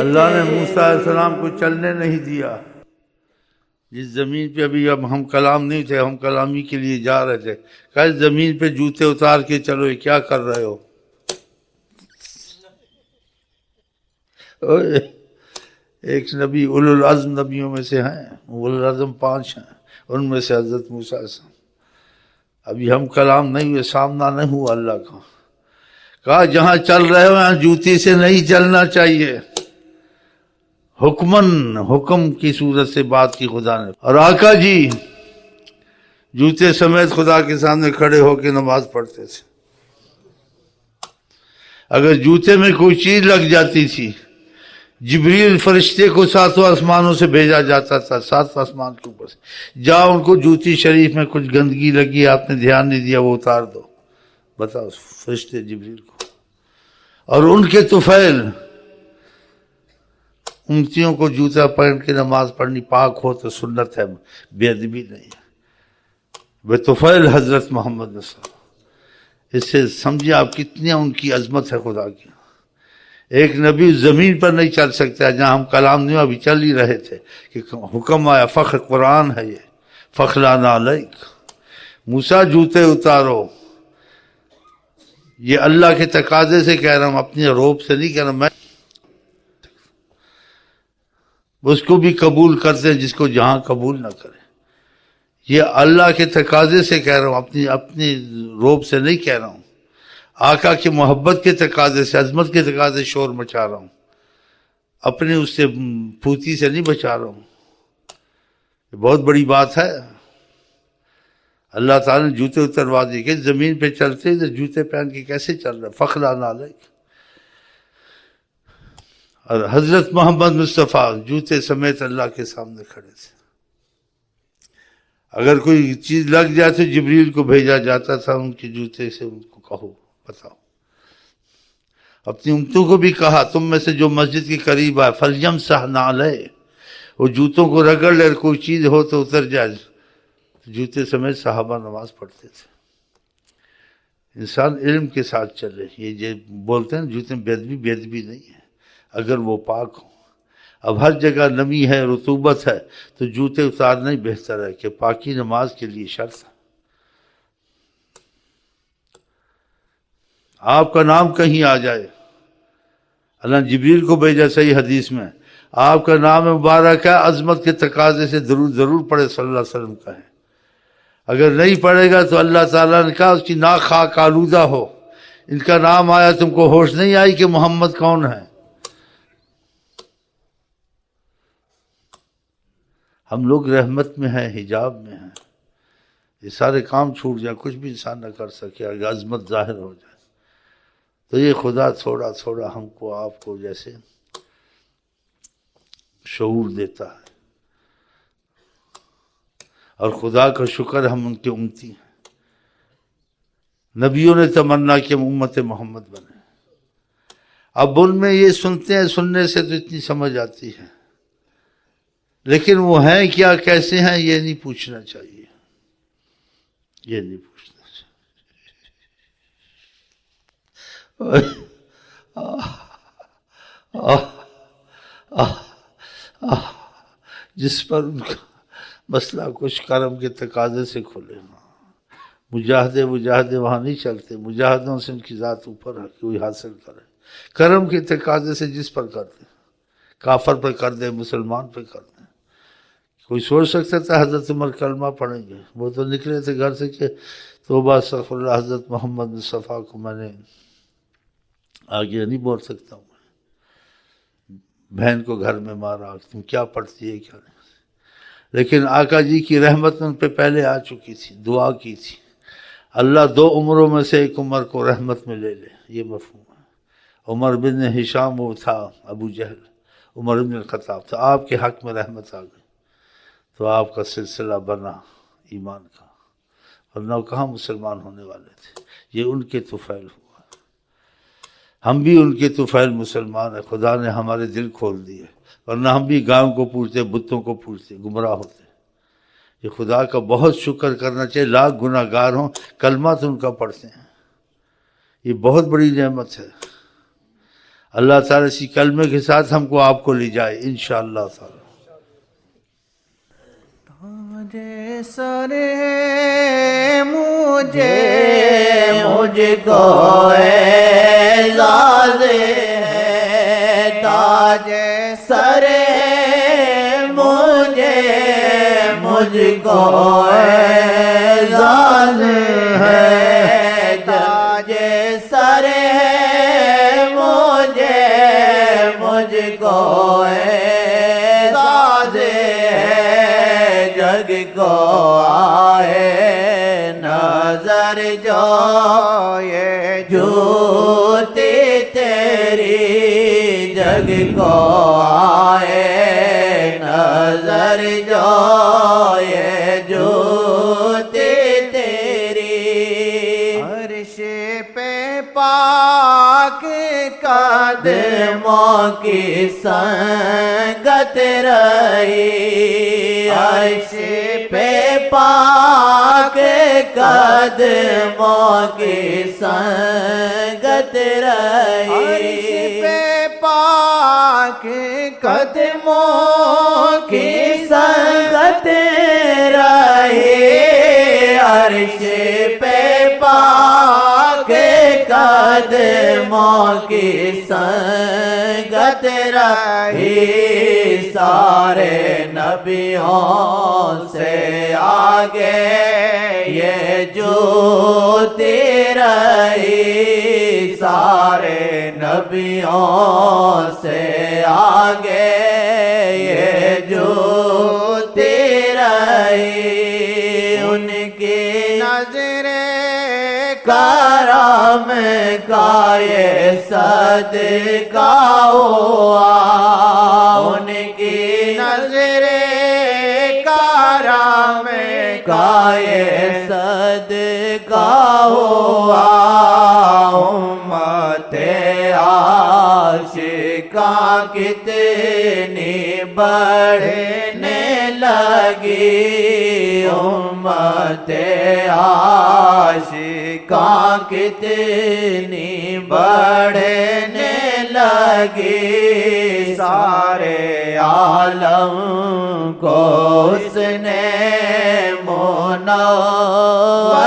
اللہ نے موسیٰ علیہ السلام کو چلنے نہیں دیا. جس زمین پہ ابھی اب ہم کلام نہیں تھے، ہم کلامی کے لیے جا رہے تھے، کہا اس زمین پہ جوتے اتار کے چلو، یہ کیا کر رہے ہو؟ ایک نبی اولو العزم نبیوں میں سے ہیں، اولو العزم 5 ہیں، ان میں سے حضرت موسیٰ علیہ السلام. ابھی ہم کلام نہیں ہوئے، سامنا نہیں ہوا اللہ کا. کہا جہاں چل رہے ہو یہاں جوتی سے نہیں چلنا چاہیے. حکم کی صورت سے بات کی خدا نے. اور آقا جی جوتے سمیت خدا کے سامنے کھڑے ہو کے نماز پڑھتے تھے. اگر جوتے میں کوئی چیز لگ جاتی تھی، جبریل فرشتے کو 7 آسمانوں سے بھیجا جاتا تھا، 7 آسمان کے اوپر سے، جا ان کو جوتی شریف میں کچھ گندگی لگی، آپ نے دھیان نہیں دیا، وہ اتار دو. بتاؤ فرشتے جبریل کو. اور ان کے طفیل امتیوں کو جوتا پہن کے نماز پڑھنی پاک ہو تو سنت ہے، بے ادبی نہیں ہے. وہ طفیل حضرت محمد صلی اللہ علیہ وسلم. اس سے سمجھے آپ کتنی ان کی عظمت ہے خدا کی. ایک نبی زمین پر نہیں چل سکتا، جہاں ہم کلام نہیں ابھی چل ہی رہے تھے کہ حکم آیا، فخر قرآن ہے یہ، فخلانا علیک. موسیٰ جوتے اتارو، یہ اللہ کے تقاضے سے کہہ رہا ہوں، اپنی روب سے نہیں کہہ رہا. میں اس کو بھی قبول کرتے ہیں جس کو جہاں قبول نہ کرے. یہ اللہ کے تقاضے سے کہہ رہا ہوں، اپنی روب سے نہیں کہہ رہا ہوں. آقا کی محبت کے تقاضے سے، عظمت کے تقاضے سے شور مچا رہا ہوں، اپنے اس سے پھوتی سے نہیں بچا رہا ہوں. یہ بہت بڑی بات ہے. اللہ تعالیٰ نے جوتے اتروا دیے کہ زمین پہ چلتے تو جوتے پہن کے کیسے چل رہا ہے. فخلانا علیک. اور حضرت محمد مصطفیٰ جوتے سمیت اللہ کے سامنے کھڑے تھے. اگر کوئی چیز لگ جائے تو جبریل کو بھیجا جاتا تھا، ان کے جوتے سے ان کو کہو، بتاؤ. اپنی امتوں کو بھی کہا تم میں سے جو مسجد کے قریب آئے فَلْيَمْسَحْ نَعْلَيْهِ، وہ جوتوں کو رگڑ لے، کوئی چیز ہو تو اتر جائے. جوتے سمیت صحابہ نماز پڑھتے تھے. انسان علم کے ساتھ چلے. یہ جو بولتے ہیں جوتے میں بے ادبی نہیں ہے اگر وہ پاک ہوں. اب ہر جگہ نمی ہے، رطوبت ہے، تو جوتے اتارنا ہی بہتر ہے کہ پاکی نماز کے لیے شرط ہے. آپ کا نام کہیں آ جائے، اللہ نے جبریل کو بھیجا صحیح حدیث میں، آپ کا نام مبارک ہے، عظمت کے تقاضے سے درود ضرور پڑھے صلی اللہ علیہ وسلم کا ہے. اگر نہیں پڑھے گا تو اللہ تعالیٰ نے کہا اس کی ناک خاک آلودہ ہو. ان کا نام آیا تم کو ہوش نہیں آئی کہ محمد کون ہے. ہم لوگ رحمت میں ہیں، حجاب میں ہیں. یہ سارے کام چھوٹ جائے، کچھ بھی انسان نہ کر سکے، اگر عظمت ظاہر ہو جائے تو یہ خدا تھوڑا تھوڑا ہم کو آپ کو جیسے شعور دیتا ہے. اور خدا کا شکر ہم ان کے امتی ہیں. نبیوں نے تمنا کہ ہم امت محمد بنے. اب ان میں یہ سنتے ہیں، سننے سے تو اتنی سمجھ آتی ہے، لیکن وہ ہیں کیا، کیسے ہیں، یہ نہیں پوچھنا چاہیے. یہ نہیں پوچھنا چاہیے. جس پر ان کا مسئلہ کچھ کرم کے تقاضے سے کھلے. مجاہدے وہاں نہیں چلتے. مجاہدوں سے ان کی ذات اوپر ہے کہ وہی حاصل کرے. کرم کے تقاضے سے جس پر کر دے، کافر پر کر دے، مسلمان پر کر دے. کوئی سوچ سکتا تھا حضرت عمر کلمہ پڑھیں گے؟ وہ تو نکلے تھے گھر سے کہ توبہ استغفر اللہ، حضرت محمد مصطفیٰ کو میں نے آگے نہیں بول سکتا ہوں. بہن کو گھر میں مارا، تم کیا پڑھتی ہے کیا نہیں. لیکن آقا جی کی رحمت ان پہ پہلے آ چکی تھی، دعا کی تھی اللہ 2 عمروں میں سے ایک عمر کو رحمت میں لے لے. یہ مفہوم ہے. عمر بن ہشام وہ تھا ابو جہل، عمر بن الخطاب تھا. آپ کے حق میں رحمت آ گئی تو آپ کا سلسلہ بنا ایمان کا، ورنہ کہاں مسلمان ہونے والے تھے. یہ ان کے طفیل ہوا. ہم بھی ان کے طفیل مسلمان ہیں. خدا نے ہمارے دل کھول دیے، ورنہ ہم بھی گاؤں کو پوچھتے، بتوں کو پوچھتے، گمراہ ہوتے. یہ خدا کا بہت شکر کرنا چاہیے. لاکھ گناہ گار ہوں، کلمہ تو ان کا پڑھتے ہیں. یہ بہت بڑی نعمت ہے. اللہ تعالیٰ اسی کلمے کے ساتھ ہم کو آپ کو لے جائے انشاءاللہ تعالی۔ تاج سر ہے مجھ کو اعزاز ہے، تاج سر ہے مجھ کو اعزاز ہے، تاج سر ہے مجھ کو اعزاز ہے، جگ کو آئے نظر جو یہ جوتی تیری، جگ کو آئے نظر جو یہ جوتی تیری، عرش پہ پاک قدموں کی سنگت رہی، عرش پہ پاک قدموں کی سنگت رہی، عرش پہ پاک قدموں کی سنگت رہی، عرش پہ پاک قدموں کی سنگت رہی، سارے نبیوں سے آگے یہ جوتی رہی، سارے نبیوں سے آگے یہ جوتی رہی، ان کی نظر کرم کا یہ صدقہ ہوا، ان کی نظر کرم کا یہ صدقہ ہوا، امت عاشقاں کتنی بڑھنے لگی، امت عاشقاں کتنی بڑھنے لگی، سارے عالم کو اس نے منور